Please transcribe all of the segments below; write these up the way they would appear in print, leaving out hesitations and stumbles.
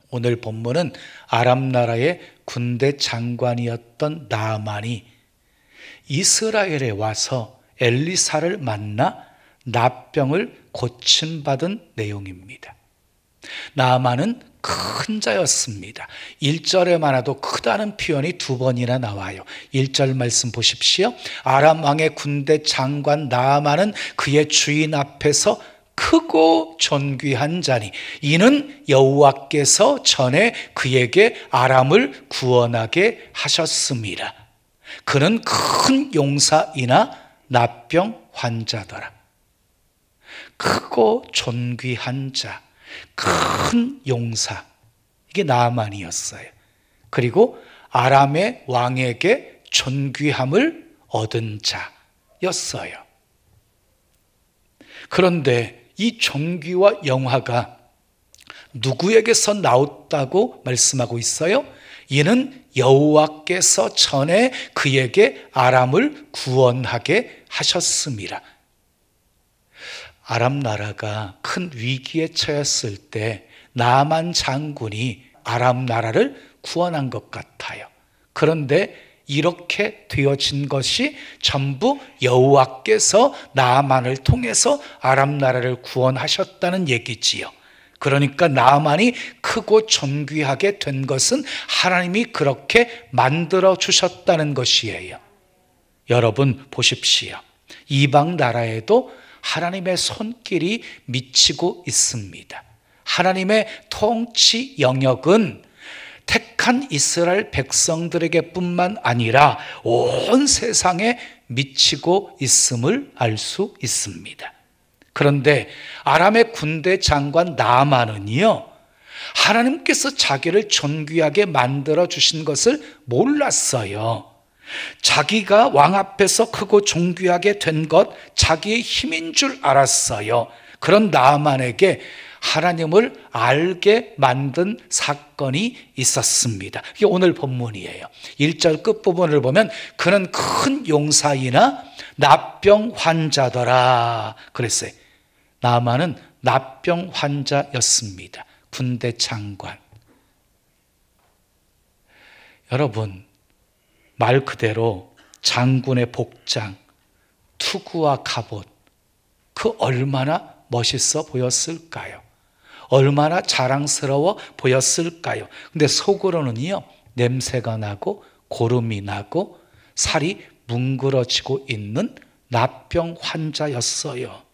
오늘 본문은 아람 나라의 군대 장관이었던 나아만이 이스라엘에 와서 엘리사를 만나 나병을 고침받은 내용입니다. 나아만은 큰 자였습니다. 1절에만 와도 크다는 표현이 2번이나 나와요. 1절 말씀 보십시오. 아람 왕의 군대 장관 나아만은 그의 주인 앞에서 크고 존귀한 자니 이는 여호와께서 전에 그에게 아람을 구원하게 하셨습니다. 그는 큰 용사이나 나병 환자더라. 크고 존귀한 자, 큰 용사, 이게 나아만이었어요. 그리고 아람의 왕에게 존귀함을 얻은 자였어요. 그런데 이 존귀와 영화가 누구에게서 나왔다고 말씀하고 있어요? 이는 여호와께서 전에 그에게 아람을 구원하게 하셨습니다. 아람 나라가 큰 위기에 처했을 때 나아만 장군이 아람 나라를 구원한 것 같아요. 그런데 이렇게 되어진 것이 전부 여호와께서 나아만을 통해서 아람 나라를 구원하셨다는 얘기지요. 그러니까 나아만이 크고 존귀하게 된 것은 하나님이 그렇게 만들어 주셨다는 것이에요. 여러분 보십시오. 이방 나라에도 하나님의 손길이 미치고 있습니다. 하나님의 통치 영역은 택한 이스라엘 백성들에게 뿐만 아니라 온 세상에 미치고 있음을 알 수 있습니다. 그런데 아람의 군대 장관 나아만은요, 하나님께서 자기를 존귀하게 만들어 주신 것을 몰랐어요. 자기가 왕 앞에서 크고 존귀하게 된 것, 자기의 힘인 줄 알았어요. 그런 나아만에게 하나님을 알게 만든 사건이 있었습니다. 이게 오늘 본문이에요. 1절 끝부분을 보면 그는 큰 용사이나 나병 환자더라 그랬어요. 나아만은 나병 환자였습니다. 군대 장관. 여러분, 말 그대로 장군의 복장, 투구와 갑옷, 그 얼마나 멋있어 보였을까요? 얼마나 자랑스러워 보였을까요? 근데 속으로는요, 냄새가 나고 고름이 나고 살이 뭉그러지고 있는 나병 환자였어요.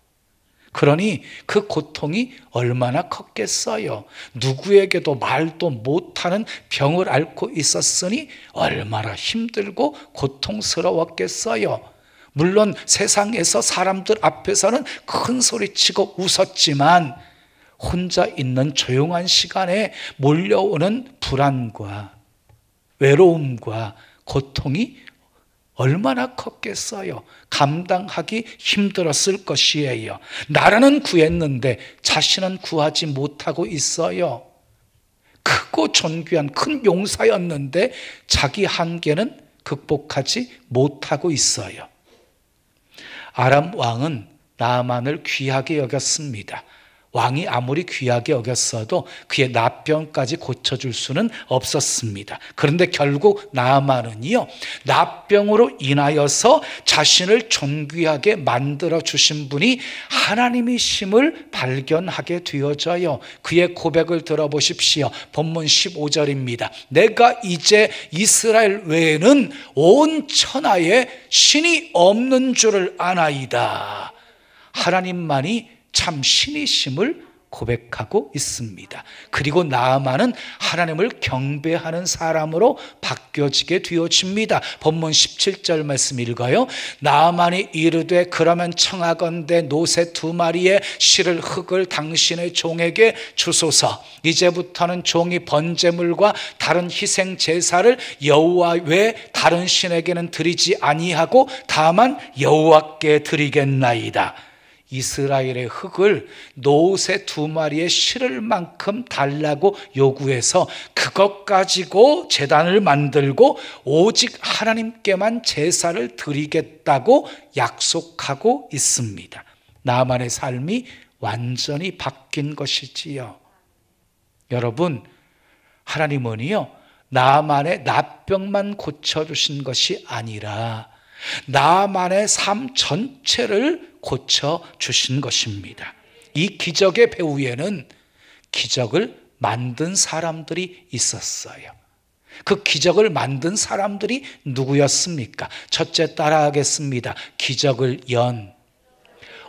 그러니 그 고통이 얼마나 컸겠어요. 누구에게도 말도 못하는 병을 앓고 있었으니 얼마나 힘들고 고통스러웠겠어요. 물론 세상에서 사람들 앞에서는 큰 소리치고 웃었지만 혼자 있는 조용한 시간에 몰려오는 불안과 외로움과 고통이 얼마나 컸겠어요. 감당하기 힘들었을 것이에요. 나라는 구했는데 자신은 구하지 못하고 있어요. 크고 존귀한 큰 용사였는데 자기 한계는 극복하지 못하고 있어요. 아람 왕은 나아만을 귀하게 여겼습니다. 왕이 아무리 귀하게 여겼어도 그의 나병까지 고쳐줄 수는 없었습니다. 그런데 결국 나아만은요, 나병으로 인하여서 자신을 존귀하게 만들어 주신 분이 하나님이심을 발견하게 되어져요. 그의 고백을 들어보십시오. 본문 15절입니다. 내가 이제 이스라엘 외에는 온 천하에 신이 없는 줄을 아나이다. 하나님만이 참 신이심을 고백하고 있습니다. 그리고 나아만은 하나님을 경배하는 사람으로 바뀌어지게 되어집니다. 본문 17절 말씀 읽어요. 나아만이 이르되 그러면 청하건대 노새 2마리의 실을 흙을 당신의 종에게 주소서. 이제부터는 종이 번제물과 다른 희생 제사를 여호와 외 다른 신에게는 드리지 아니하고 다만 여호와께 드리겠나이다. 이스라엘의 흙을 노새 2마리의 실을 만큼 달라고 요구해서 그것 가지고 제단을 만들고 오직 하나님께만 제사를 드리겠다고 약속하고 있습니다. 나아만의 삶이 완전히 바뀐 것이지요. 여러분, 하나님은요, 나만의 나병만 고쳐주신 것이 아니라 나만의 삶 전체를 고쳐주신 것입니다. 이 기적의 배후에는 기적을 만든 사람들이 있었어요. 그 기적을 만든 사람들이 누구였습니까? 첫째 따라하겠습니다. 기적을 연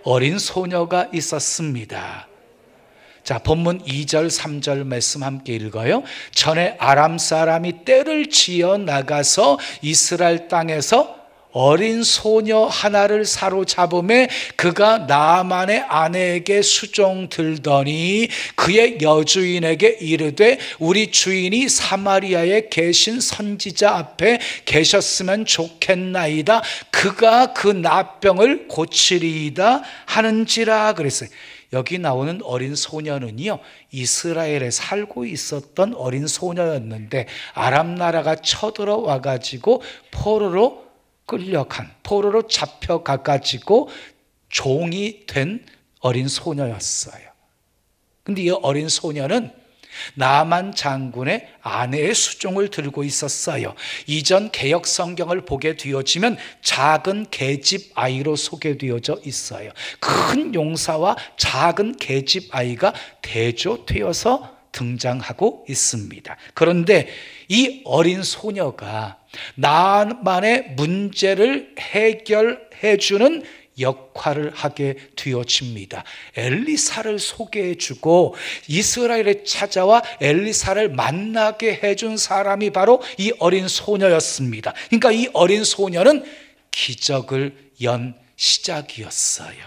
어린 소녀가 있었습니다. 자, 본문 2절 3절 말씀 함께 읽어요. 전에 아람 사람이 떼를 지어 나가서 이스라엘 땅에서 어린 소녀 하나를 사로잡음에 그가 나아만의 아내에게 수종 들더니 그의 여주인에게 이르되 우리 주인이 사마리아에 계신 선지자 앞에 계셨으면 좋겠나이다. 그가 그 나병을 고치리이다 하는지라 그랬어요. 여기 나오는 어린 소녀는요, 이스라엘에 살고 있었던 어린 소녀였는데 아람 나라가 쳐들어와 가지고 포로로 잡혀가 가지고 종이 된 어린 소녀였어요. 근데 이 어린 소녀는 나만 장군의 아내의 수종을 들고 있었어요. 이전 개역 성경을 보게 되어지면 작은 계집 아이로 소개되어져 있어요. 큰 용사와 작은 계집 아이가 대조되어서 등장하고 있습니다. 그런데 이 어린 소녀가 나만의 문제를 해결해 주는 역할을 하게 되어집니다. 엘리사를 소개해주고 이스라엘에 찾아와 엘리사를 만나게 해준 사람이 바로 이 어린 소녀였습니다. 그러니까 이 어린 소녀는 기적을 연 시작이었어요.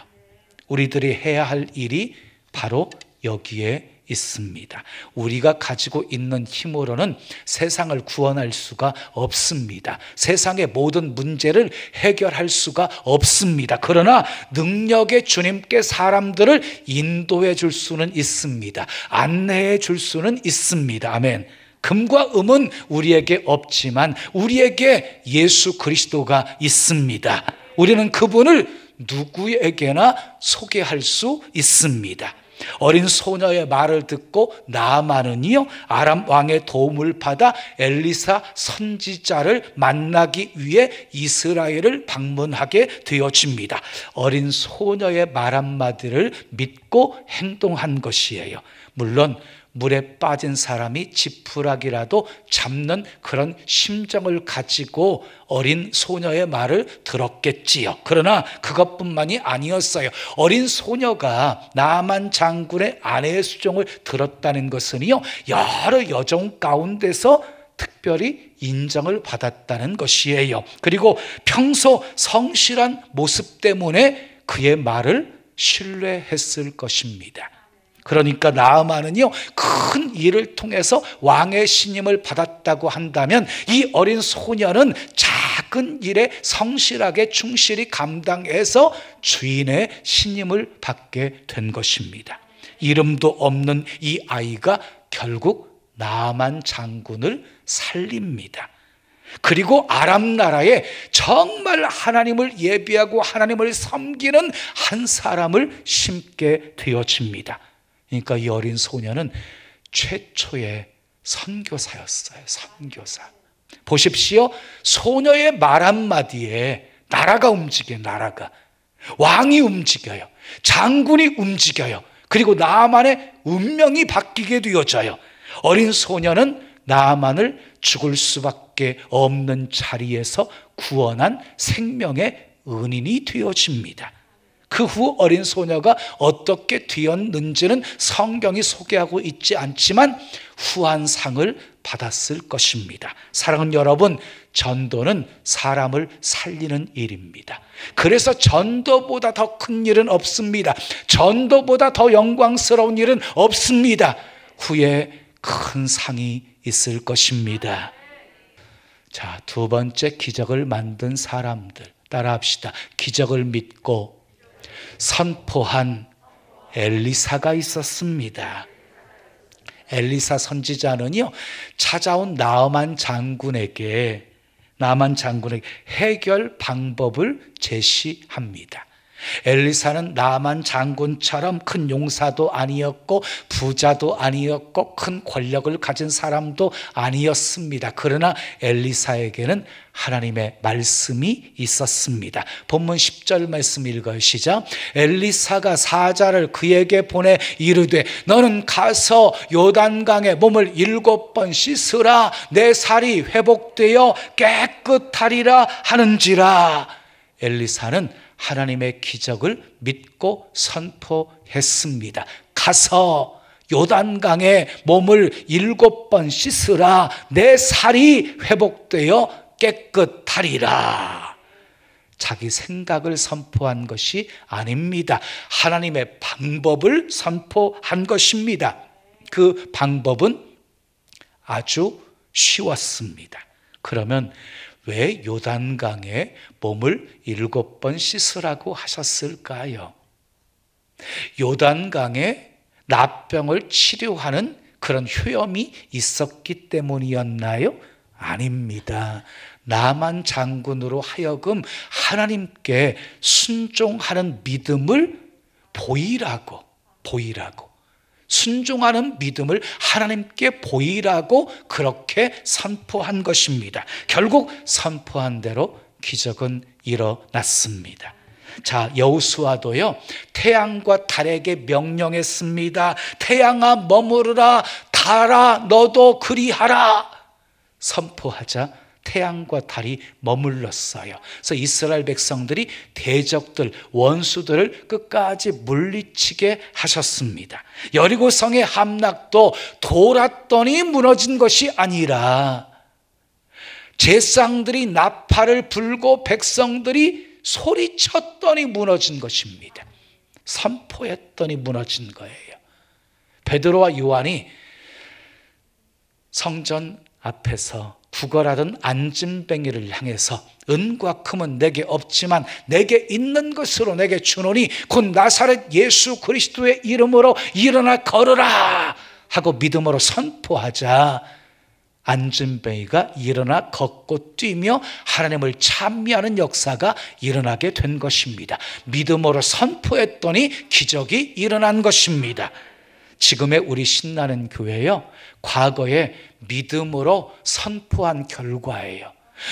우리들이 해야 할 일이 바로 여기에 있습니다. 우리가 가지고 있는 힘으로는 세상을 구원할 수가 없습니다. 세상의 모든 문제를 해결할 수가 없습니다. 그러나 능력의 주님께 사람들을 인도해 줄 수는 있습니다. 안내해 줄 수는 있습니다. 아멘. 금과 음은 우리에게 없지만 우리에게 예수 그리스도가 있습니다. 우리는 그분을 누구에게나 소개할 수 있습니다. 어린 소녀의 말을 듣고 나아만은요, 아람 왕의 도움을 받아 엘리사 선지자를 만나기 위해 이스라엘을 방문하게 되어집니다. 어린 소녀의 말 한마디를 믿고 행동한 것이에요. 물론 물에 빠진 사람이 지푸라기라도 잡는 그런 심정을 가지고 어린 소녀의 말을 들었겠지요. 그러나 그것뿐만이 아니었어요. 어린 소녀가 나아만 장군의 아내의 수종을 들었다는 것은요, 여러 여종 가운데서 특별히 인정을 받았다는 것이에요. 그리고 평소 성실한 모습 때문에 그의 말을 신뢰했을 것입니다. 그러니까 나아만은요, 큰 일을 통해서 왕의 신임을 받았다고 한다면 이 어린 소녀는 작은 일에 성실하게 충실히 감당해서 주인의 신임을 받게 된 것입니다. 이름도 없는 이 아이가 결국 나아만 장군을 살립니다. 그리고 아람 나라에 정말 하나님을 예비하고 하나님을 섬기는 한 사람을 심게 되어집니다. 그러니까 이 어린 소녀는 최초의 선교사였어요. 선교사. 보십시오. 소녀의 말 한마디에 나라가 움직여요. 나라가. 왕이 움직여요. 장군이 움직여요. 그리고 나아만의 운명이 바뀌게 되어져요. 어린 소녀는 나아만을 죽을 수밖에 없는 자리에서 구원한 생명의 은인이 되어집니다. 그 후 어린 소녀가 어떻게 되었는지는 성경이 소개하고 있지 않지만 후한 상을 받았을 것입니다. 사랑하는 여러분, 전도는 사람을 살리는 일입니다. 그래서 전도보다 더 큰 일은 없습니다. 전도보다 더 영광스러운 일은 없습니다. 후에 큰 상이 있을 것입니다. 자, 두 번째 기적을 만든 사람들 따라합시다. 기적을 믿고 선포한 엘리사가 있었습니다. 엘리사 선지자는요, 찾아온 나아만 장군에게 해결 방법을 제시합니다. 엘리사는 나만 장군처럼 큰 용사도 아니었고 부자도 아니었고 큰 권력을 가진 사람도 아니었습니다. 그러나 엘리사에게는 하나님의 말씀이 있었습니다. 본문 10절 말씀 읽어요. 시작. 엘리사가 사자를 그에게 보내 이르되 너는 가서 요단강에 몸을 7번 씻으라 내 살이 회복되어 깨끗하리라 하는지라. 엘리사는 하나님의 기적을 믿고 선포했습니다. 가서 요단강에 몸을 7번 씻으라 내 살이 회복되어 깨끗하리라. 자기 생각을 선포한 것이 아닙니다. 하나님의 방법을 선포한 것입니다. 그 방법은 아주 쉬웠습니다. 그러면 왜 요단강에 몸을 7번 씻으라고 하셨을까요? 요단강에 나병을 치료하는 그런 효염이 있었기 때문이었나요? 아닙니다. 나만 장군으로 하여금 하나님께 순종하는 믿음을 보이라고 순종하는 믿음을 하나님께 보이라고 그렇게 선포한 것입니다. 결국 선포한 대로 기적은 일어났습니다. 자, 여호수아도요 태양과 달에게 명령했습니다. 태양아 머무르라, 달아 너도 그리하라. 선포하자 태양과 달이 머물렀어요. 그래서 이스라엘 백성들이 대적들, 원수들을 끝까지 물리치게 하셨습니다. 여리고 성의 함락도 돌았더니 무너진 것이 아니라 제상들이 나팔을 불고 백성들이 소리쳤더니 무너진 것입니다. 선포했더니 무너진 거예요. 베드로와 요한이 성전 앞에서 구걸하던 안진뱅이를 향해서 은과 금은 내게 없지만 내게 있는 것으로 내게 주노니 곧 나사렛 예수 그리스도의 이름으로 일어나 걸으라 하고 믿음으로 선포하자 안진뱅이가 일어나 걷고 뛰며 하나님을 찬미하는 역사가 일어나게 된 것입니다. 믿음으로 선포했더니 기적이 일어난 것입니다. 지금의 우리 신나는 교회요, 과거에 믿음으로 선포한 결과예요.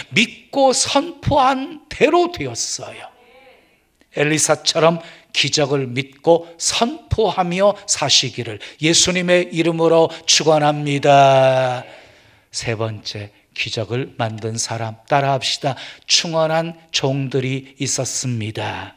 믿고 선포한 대로 되었어요. 엘리사처럼 기적을 믿고 선포하며 사시기를 예수님의 이름으로 축원합니다. 세 번째, 기적을 만든 사람 따라합시다. 충원한 종들이 있었습니다.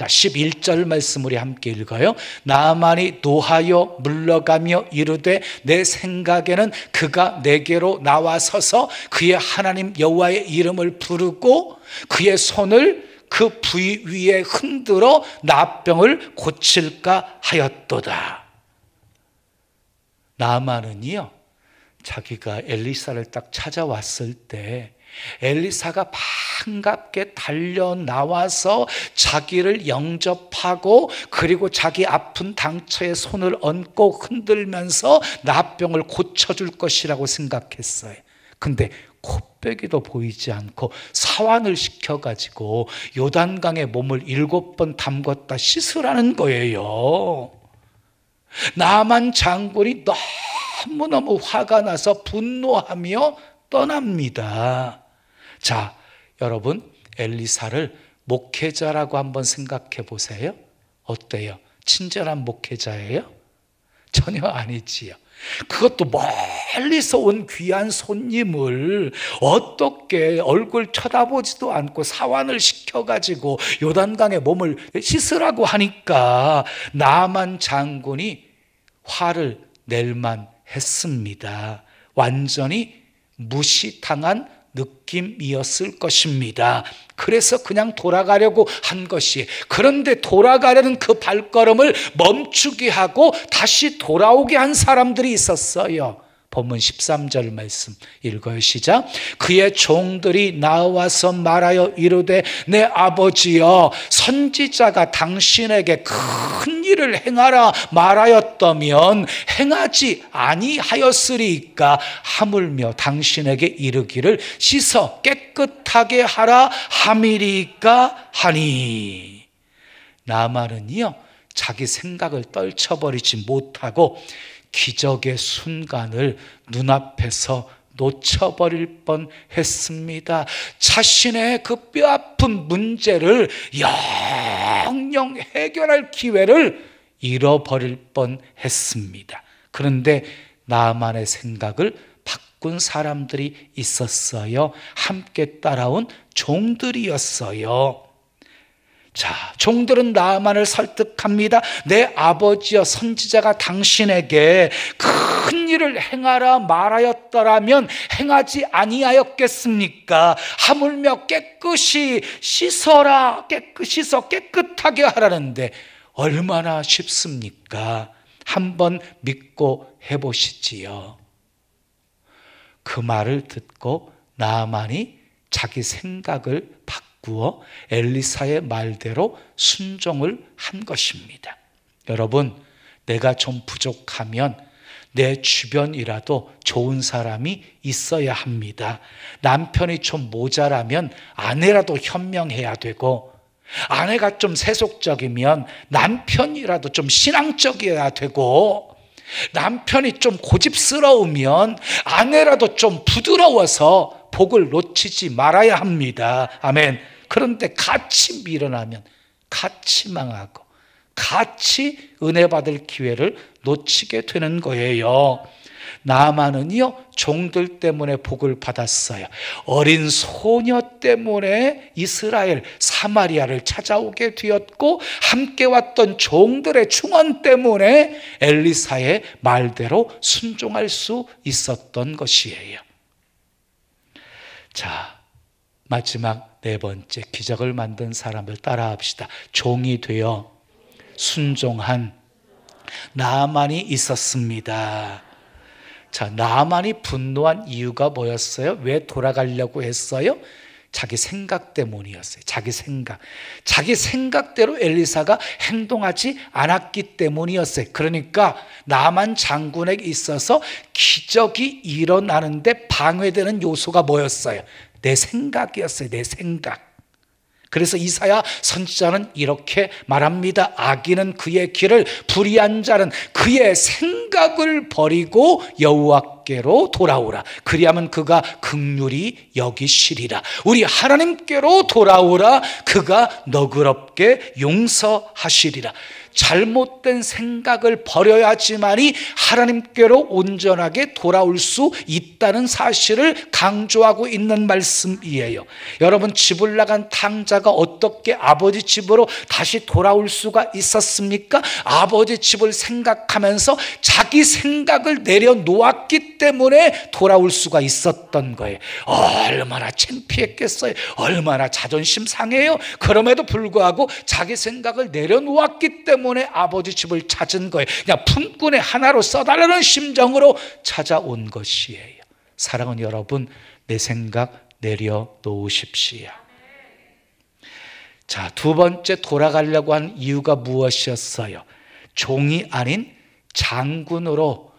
자, 11절 말씀 우리 함께 읽어요. 나아만이 노하여 물러가며 이르되 내 생각에는 그가 내게로 나와서서 그의 하나님 여호와의 이름을 부르고 그의 손을 그 부위 위에 흔들어 나병을 고칠까 하였도다. 나아만은요, 자기가 엘리사를 딱 찾아왔을 때 엘리사가 반갑게 달려 나와서 자기를 영접하고 그리고 자기 아픈 당처에 손을 얹고 흔들면서 나병을 고쳐줄 것이라고 생각했어요. 근데 코빼기도 보이지 않고 사환을 시켜가지고 요단강에 몸을 7번 담궜다 씻으라는 거예요. 나만 장군이 너무너무 화가 나서 분노하며 떠납니다. 자, 여러분, 엘리사를 목회자라고 한번 생각해 보세요. 어때요? 친절한 목회자예요? 전혀 아니지요. 그것도 멀리서 온 귀한 손님을 어떻게 얼굴 쳐다보지도 않고 사환을 시켜가지고 요단강에 몸을 씻으라고 하니까 나만 장군이 화를 낼만 했습니다. 완전히 무시당한 느낌이었을 것입니다. 그래서 그냥 돌아가려고 한 것이, 그런데 돌아가려는 그 발걸음을 멈추게 하고 다시 돌아오게 한 사람들이 있었어요. 본문 13절 말씀 읽어요. 시작. 그의 종들이 나와서 말하여 이르되 내 아버지여, 선지자가 당신에게 큰 일을 행하라 말하였다면 행하지 아니하였으리까. 하물며 당신에게 이르기를 씻어 깨끗하게 깨끗하게 하라 함이리까 하니. 나아만은요, 자기 생각을 떨쳐버리지 못하고 기적의 순간을 눈앞에서 놓쳐버릴 뻔했습니다. 자신의 그 뼈아픈 문제를 영영 해결할 기회를 잃어버릴 뻔했습니다. 그런데 나아만의 생각을 바꾼 사람들이 있었어요. 함께 따라온 종들이었어요. 자, 종들은 나아만을 설득합니다. 내 아버지여 선지자가 당신에게 큰 일을 행하라 말하였더라면 행하지 아니하였겠습니까? 하물며 깨끗이 씻어라, 씻어 깨끗하게 하라는데 얼마나 쉽습니까? 한번 믿고 해보시지요. 그 말을 듣고 나아만이 자기 생각을 바꾸어 엘리사의 말대로 순종을 한 것입니다. 여러분, 내가 좀 부족하면 내 주변이라도 좋은 사람이 있어야 합니다. 남편이 좀 모자라면 아내라도 현명해야 되고, 아내가 좀 세속적이면 남편이라도 좀 신앙적이어야 되고, 남편이 좀 고집스러우면 아내라도 좀 부드러워서 복을 놓치지 말아야 합니다. 아멘. 그런데 같이 밀어나면 같이 망하고 같이 은혜 받을 기회를 놓치게 되는 거예요. 나아만은요, 종들 때문에 복을 받았어요. 어린 소녀 때문에 이스라엘 사마리아를 찾아오게 되었고, 함께 왔던 종들의 충언 때문에 엘리사의 말대로 순종할 수 있었던 것이에요. 자, 마지막 네 번째, 기적을 만든 사람을 따라합시다. 종이 되어 순종한 나아만이 있었습니다. 자, 나아만이 분노한 이유가 뭐였어요? 왜 돌아가려고 했어요? 자기 생각 때문이었어요. 자기 생각대로 엘리사가 행동하지 않았기 때문이었어요. 그러니까 나만 장군에게 있어서 기적이 일어나는데 방해되는 요소가 뭐였어요? 내 생각이었어요. 내 생각. 그래서 이사야 선지자는 이렇게 말합니다. 악인은 그의 길을, 불의한 자는 그의 생각을 버리고 여호와께로 돌아오라. 그리하면 그가 긍휼히 여기시리라. 우리 하나님께로 돌아오라. 그가 너그럽게 용서하시리라. 잘못된 생각을 버려야지만이 하나님께로 온전하게 돌아올 수 있다는 사실을 강조하고 있는 말씀이에요. 여러분, 집을 나간 탕자가 어떻게 아버지 집으로 다시 돌아올 수가 있었습니까? 아버지 집을 생각하면서 자기 생각을 내려놓았기 때문에 돌아올 수가 있었던 거예요. 얼마나 창피했겠어요. 얼마나 자존심 상해요. 그럼에도 불구하고 자기 생각을 내려놓았기 때문에 아버지 집을 찾은 거예요. 그냥 품꾼의 하나로 써달라는 심정으로 찾아온 것이에요. 사랑하는 여러분, 내 생각 내려놓으십시오. 자, 두 번째 돌아가려고 한 이유가 무엇이었어요? 종이 아닌 장군으로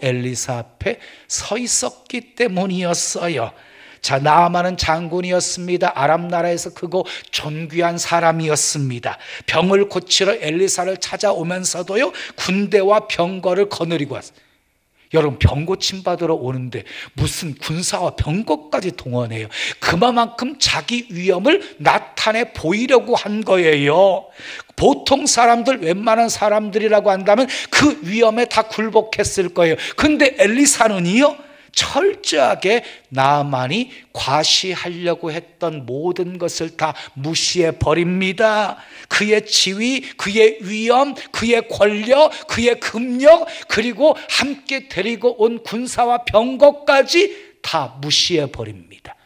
엘리사 앞에 서 있었기 때문이었어요. 자, 나아만은 장군이었습니다. 아람 나라에서 크고 존귀한 사람이었습니다. 병을 고치러 엘리사를 찾아오면서도요, 군대와 병거를 거느리고 왔어요. 여러분, 병 고침 받으러 오는데 무슨 군사와 병거까지 동원해요. 그만큼 자기 위엄을 나타내 보이려고 한 거예요. 보통 사람들, 웬만한 사람들이라고 한다면 그 위엄에 다 굴복했을 거예요. 근데 엘리사는요, 철저하게 나아만이 과시하려고 했던 모든 것을 다 무시해 버립니다. 그의 지위, 그의 위엄, 그의 권력, 그의 금력, 그리고 함께 데리고 온 군사와 병거까지 다 무시해 버립니다.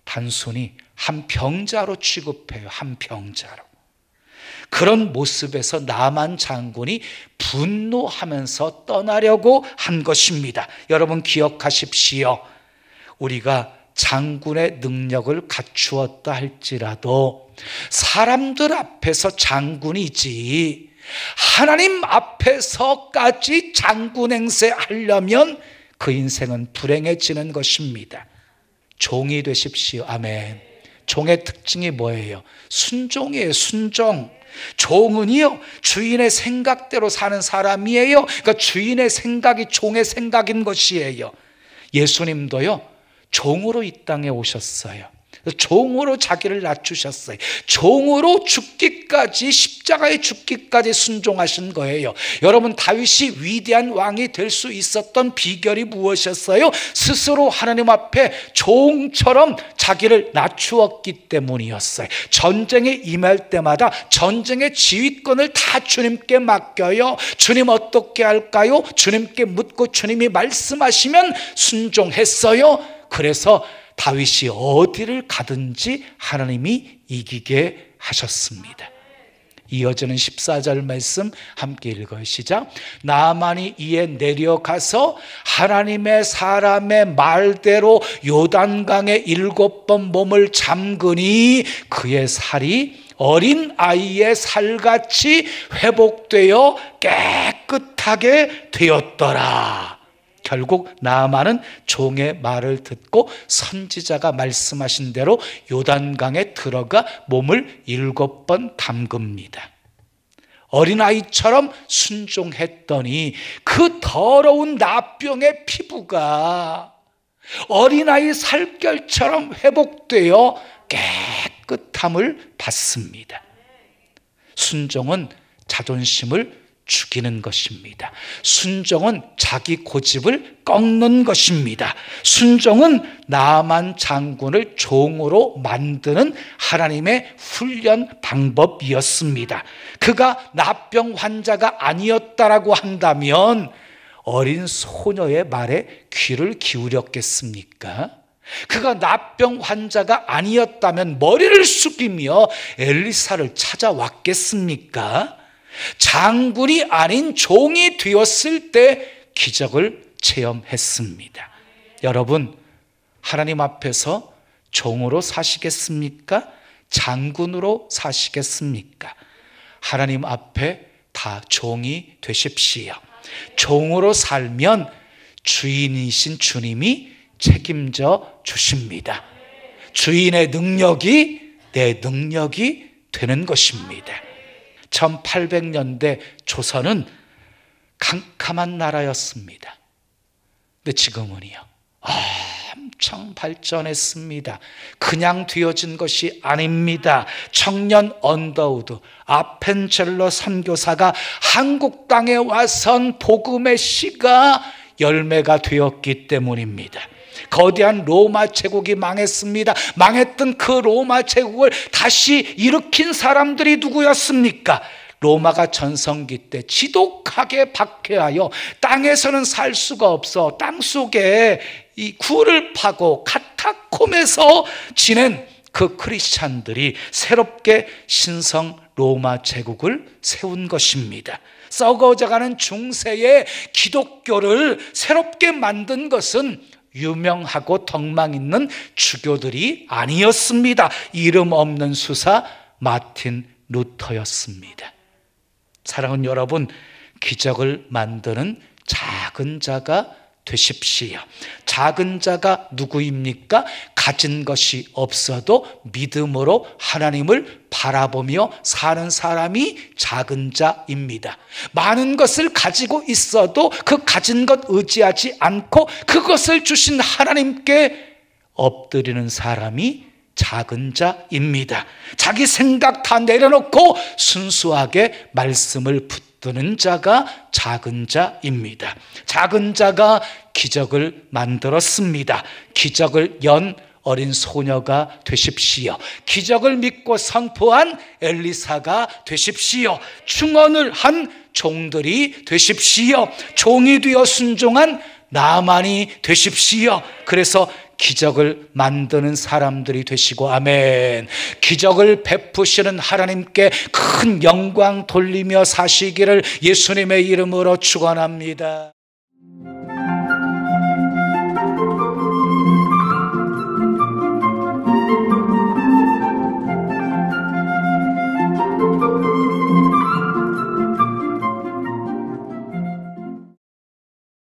단순히 한 병자로 취급해요. 한 병자로. 그런 모습에서 나만 장군이 분노하면서 떠나려고 한 것입니다. 여러분, 기억하십시오. 우리가 장군의 능력을 갖추었다 할지라도 사람들 앞에서 장군이지 하나님 앞에서까지 장군 행세하려면 그 인생은 불행해지는 것입니다. 종이 되십시오. 아멘. 종의 특징이 뭐예요? 순종이에요. 순종. 종은요, 주인의 생각대로 사는 사람이에요. 그러니까 주인의 생각이 종의 생각인 것이에요. 예수님도요, 종으로 이 땅에 오셨어요. 종으로 자기를 낮추셨어요. 종으로 죽기까지, 십자가에 죽기까지 순종하신 거예요. 여러분, 다윗이 위대한 왕이 될 수 있었던 비결이 무엇이었어요? 스스로 하나님 앞에 종처럼 자기를 낮추었기 때문이었어요. 전쟁에 임할 때마다 전쟁의 지휘권을 다 주님께 맡겨요. 주님 어떻게 할까요? 주님께 묻고 주님이 말씀하시면 순종했어요. 그래서 다윗이 어디를 가든지 하나님이 이기게 하셨습니다. 이어지는 14절 말씀 함께 읽어요. 시작. 나아만이 이에 내려가서 하나님의 사람의 말대로 요단강에 7번 몸을 잠그니 그의 살이 어린 아이의 살같이 회복되어 깨끗하게 되었더라. 결국 나아만은 종의 말을 듣고 선지자가 말씀하신 대로 요단강에 들어가 몸을 7번 담급니다. 어린아이처럼 순종했더니 그 더러운 나병의 피부가 어린아이 살결처럼 회복되어 깨끗함을 받습니다. 순종은 자존심을 죽이는 것입니다. 순종은 자기 고집을 꺾는 것입니다. 순종은 나아만 장군을 종으로 만드는 하나님의 훈련 방법이었습니다. 그가 나병 환자가 아니었다라고 한다면 어린 소녀의 말에 귀를 기울였겠습니까? 그가 나병 환자가 아니었다면 머리를 숙이며 엘리사를 찾아왔겠습니까? 장군이 아닌 종이 되었을 때 기적을 체험했습니다. 여러분, 하나님 앞에서 종으로 사시겠습니까? 장군으로 사시겠습니까? 하나님 앞에 다 종이 되십시오. 종으로 살면 주인이신 주님이 책임져 주십니다. 주인의 능력이 내 능력이 되는 것입니다. 1800년대 조선은 캄캄한 나라였습니다. 근데 지금은요, 엄청 발전했습니다. 그냥 되어진 것이 아닙니다. 청년 언더우드 아펜젤러 선교사가 한국 땅에 와선 복음의 씨가 열매가 되었기 때문입니다. 거대한 로마 제국이 망했습니다. 망했던 그 로마 제국을 다시 일으킨 사람들이 누구였습니까? 로마가 전성기 때 지독하게 박해하여 땅에서는 살 수가 없어 땅속에 이 굴을 파고 카타콤에서 지낸 그 크리스찬들이 새롭게 신성 로마 제국을 세운 것입니다. 썩어져가는 중세의 기독교를 새롭게 만든 것은 유명하고 덕망 있는 주교들이 아니었습니다. 이름 없는 수사 마틴 루터였습니다. 사랑하는 여러분, 기적을 만드는 작은 자가 되십시오. 작은 자가 누구입니까? 가진 것이 없어도 믿음으로 하나님을 바라보며 사는 사람이 작은 자입니다. 많은 것을 가지고 있어도 그 가진 것 의지하지 않고 그것을 주신 하나님께 엎드리는 사람이 작은 자입니다. 자기 생각 다 내려놓고 순수하게 말씀을 붙드는 자가 작은 자입니다. 작은 자가 기적을 만들었습니다. 기적을 연 어린 소녀가 되십시오. 기적을 믿고 선포한 엘리사가 되십시오. 충언을 한 종들이 되십시오. 종이 되어 순종한 나만이 되십시오. 그래서 기적을 만드는 사람들이 되시고, 아멘. 기적을 베푸시는 하나님께 큰 영광 돌리며 사시기를 예수님의 이름으로 축원합니다.